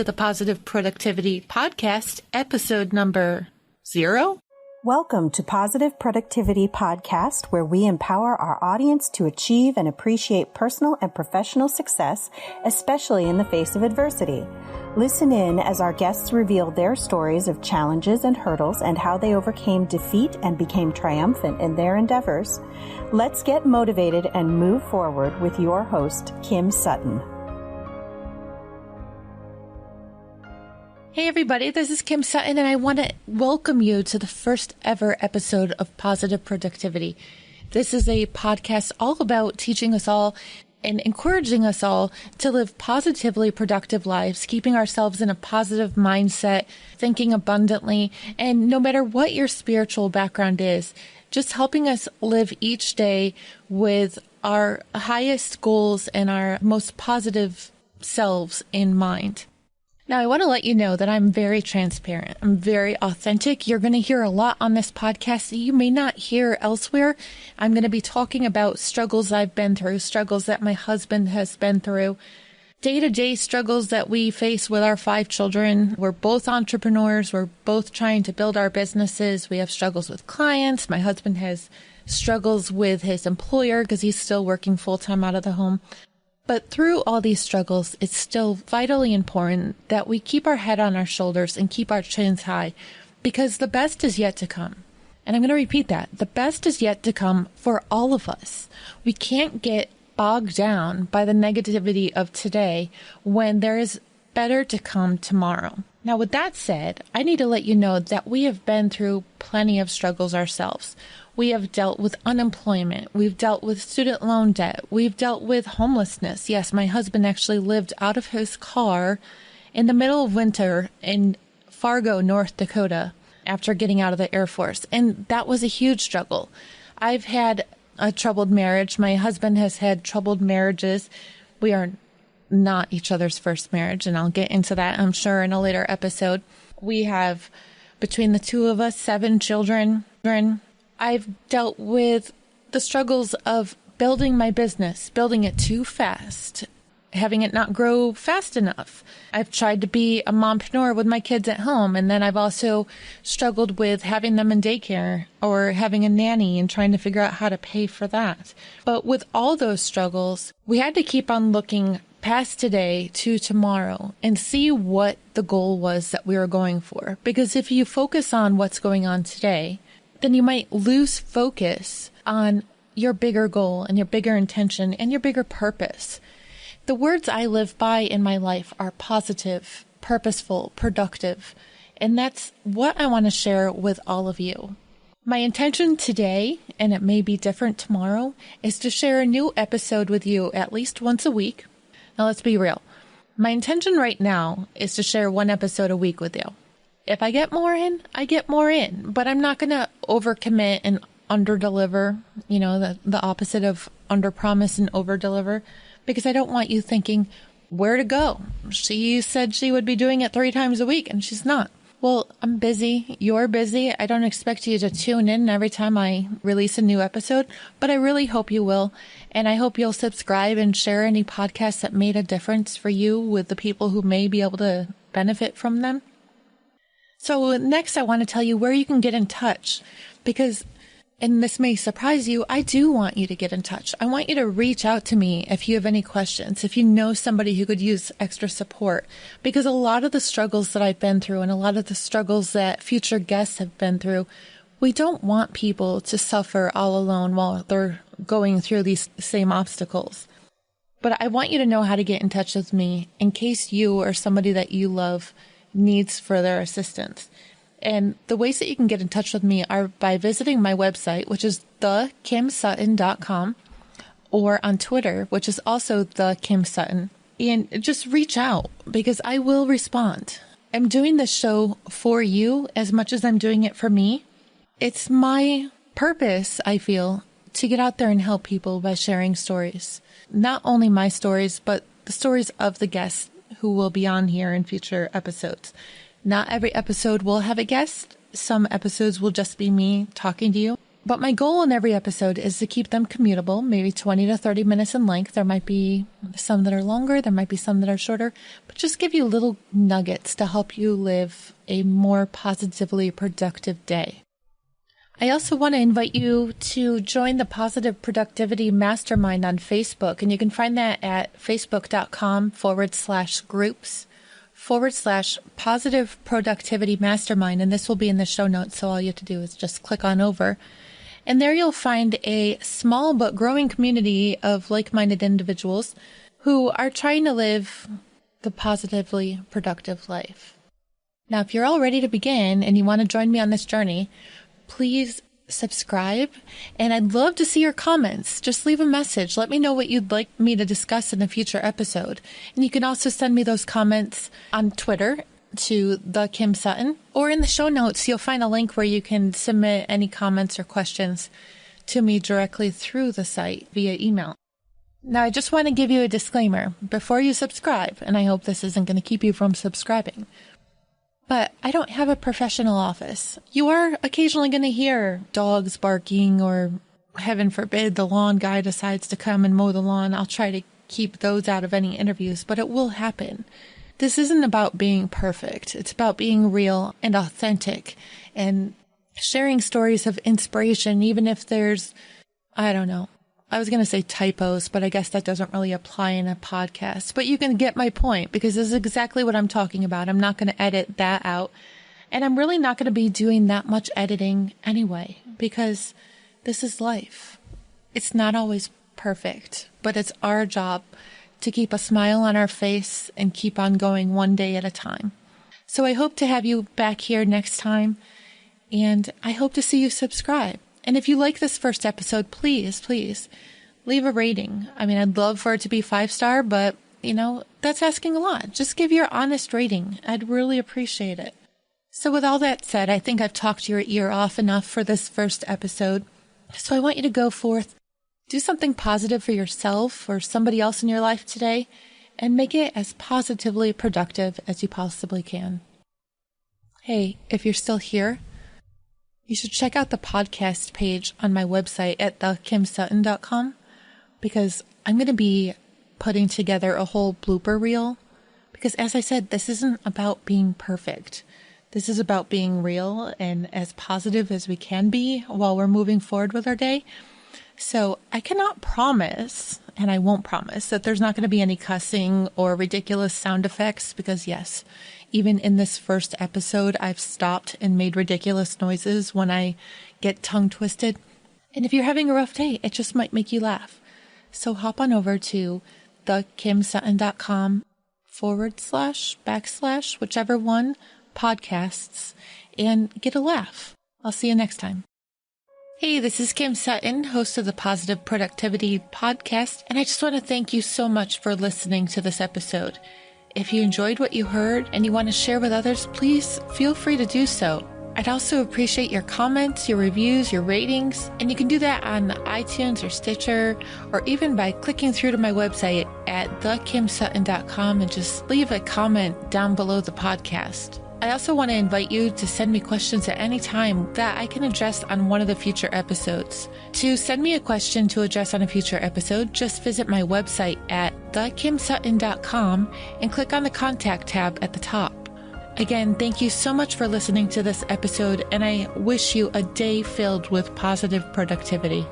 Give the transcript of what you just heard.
to the Positive Productivity Podcast, episode number 0. Welcome to Positive Productivity Podcast, where we empower our audience to achieve and appreciate personal and professional success, especially in the face of adversity. Listen in as our guests reveal their stories of challenges and hurdles and how they overcame defeat and became triumphant in their endeavors. Let's get motivated and move forward with your host, Kim Sutton. Hey everybody, this is Kim Sutton, and I want to welcome you to the first ever episode of Positive Productivity. This is a podcast all about teaching us all and encouraging us all to live positively productive lives, keeping ourselves in a positive mindset, thinking abundantly, and no matter what your spiritual background is, just helping us live each day with our highest goals and our most positive selves in mind. Now, I want to let you know that I'm very transparent. I'm very authentic. You're going to hear a lot on this podcast that you may not hear elsewhere. I'm going to be talking about struggles I've been through, struggles that my husband has been through, day-to-day struggles that we face with our 5 children. We're both entrepreneurs. We're both trying to build our businesses. We have struggles with clients. My husband has struggles with his employer because he's still working full-time out of the home. But through all these struggles, it's still vitally important that we keep our head on our shoulders and keep our chins high, because the best is yet to come. And I'm going to repeat that. The best is yet to come for all of us. We can't get bogged down by the negativity of today when there is better to come tomorrow. Now, with that said, I need to let you know that we have been through plenty of struggles ourselves. We have dealt with unemployment. We've dealt with student loan debt. We've dealt with homelessness. Yes, my husband actually lived out of his car in the middle of winter in Fargo, North Dakota, after getting out of the Air Force. And that was a huge struggle. I've had a troubled marriage. My husband has had troubled marriages. We are not each other's first marriage, and I'll get into that, I'm sure, in a later episode. We have, between the two of us, 7 children. I've dealt with the struggles of building my business, building it too fast, having it not grow fast enough. I've tried to be a mompreneur with my kids at home, and then I've also struggled with having them in daycare or having a nanny and trying to figure out how to pay for that. But with all those struggles, we had to keep on looking past today to tomorrow and see what the goal was that we were going for. Because if you focus on what's going on today, then you might lose focus on your bigger goal and your bigger intention and your bigger purpose. The words I live by in my life are positive, purposeful, productive, and that's what I want to share with all of you. My intention today, and it may be different tomorrow, is to share a new episode with you at least once a week. Now, let's be real. My intention right now is to share 1 episode a week with you. If I get more in, I get more in, but I'm not going to overcommit and underdeliver, the opposite of underpromise and overdeliver, because I don't want you thinking, where to go? She said she would be doing it 3 times a week, and she's not. Well, I'm busy. You're busy. I don't expect you to tune in every time I release a new episode, but I really hope you will. And I hope you'll subscribe and share any podcasts that made a difference for you with the people who may be able to benefit from them. So next, I want to tell you where you can get in touch, because, and this may surprise you, I do want you to get in touch. I want you to reach out to me if you have any questions, if you know somebody who could use extra support, because a lot of the struggles that I've been through and a lot of the struggles that future guests have been through, we don't want people to suffer all alone while they're going through these same obstacles. But I want you to know how to get in touch with me in case you or somebody that you love needs further assistance. And the ways that you can get in touch with me are by visiting my website, which is thekimsutton.com, or on Twitter, which is also thekimsutton. And just reach out, because I will respond. I'm doing this show for you as much as I'm doing it for me. It's my purpose, I feel, to get out there and help people by sharing stories. Not only my stories, but the stories of the guests who will be on here in future episodes. Not every episode will have a guest. Some episodes will just be me talking to you. But my goal in every episode is to keep them commutable, maybe 20 to 30 minutes in length. There might be some that are longer, there might be some that are shorter, but just give you little nuggets to help you live a more positively productive day. I also want to invite you to join the Positive Productivity Mastermind on Facebook, and you can find that at facebook.com/groups/Positive Productivity Mastermind, and this will be in the show notes, so all you have to do is just click on over. And there you'll find a small but growing community of like-minded individuals who are trying to live the positively productive life. Now, if you're all ready to begin and you want to join me on this journey, please subscribe. And I'd love to see your comments. Just leave a message. Let me know what you'd like me to discuss in a future episode. And you can also send me those comments on Twitter to the Kim Sutton, or in the show notes, you'll find a link where you can submit any comments or questions to me directly through the site via email. Now, I just want to give you a disclaimer before you subscribe, and I hope this isn't going to keep you from subscribing, but I don't have a professional office. You are occasionally going to hear dogs barking, or heaven forbid, the lawn guy decides to come and mow the lawn. I'll try to keep those out of any interviews, but it will happen. This isn't about being perfect. It's about being real and authentic and sharing stories of inspiration, even if there's, I don't know. I was going to say typos, but I guess that doesn't really apply in a podcast. But you can get my point, because this is exactly what I'm talking about. I'm not going to edit that out. And I'm really not going to be doing that much editing anyway, because this is life. It's not always perfect, but it's our job to keep a smile on our face and keep on going one day at a time. So I hope to have you back here next time, and I hope to see you subscribe. And if you like this first episode, please leave a rating. I mean, I'd love for it to be 5-star, but that's asking a lot. Just give your honest rating. I'd really appreciate it. So with all that said, I think I've talked your ear off enough for this first episode. So I want you to go forth, do something positive for yourself or somebody else in your life today, and make it as positively productive as you possibly can. Hey, if you're still here, you should check out the podcast page on my website at thekimsutton.com, because I'm going to be putting together a whole blooper reel. Because as I said, this isn't about being perfect. This is about being real and as positive as we can be while we're moving forward with our day. So I cannot promise, and I won't promise, that there's not going to be any cussing or ridiculous sound effects, because yes, even in this first episode, I've stopped and made ridiculous noises when I get tongue twisted. And if you're having a rough day, it just might make you laugh. So hop on over to thekimsutton.com// whichever one, podcasts, and get a laugh. I'll see you next time. Hey, this is Kim Sutton, host of the Positive Productivity Podcast, and I just want to thank you so much for listening to this episode. If you enjoyed what you heard and you want to share with others, please feel free to do so. I'd also appreciate your comments, your reviews, your ratings, and you can do that on iTunes or Stitcher, or even by clicking through to my website at thekimsutton.com and just leave a comment down below the podcast. I also want to invite you to send me questions at any time that I can address on one of the future episodes. To send me a question to address on a future episode, just visit my website at thekimsutton.com and click on the contact tab at the top. Again, thank you so much for listening to this episode, and I wish you a day filled with positive productivity.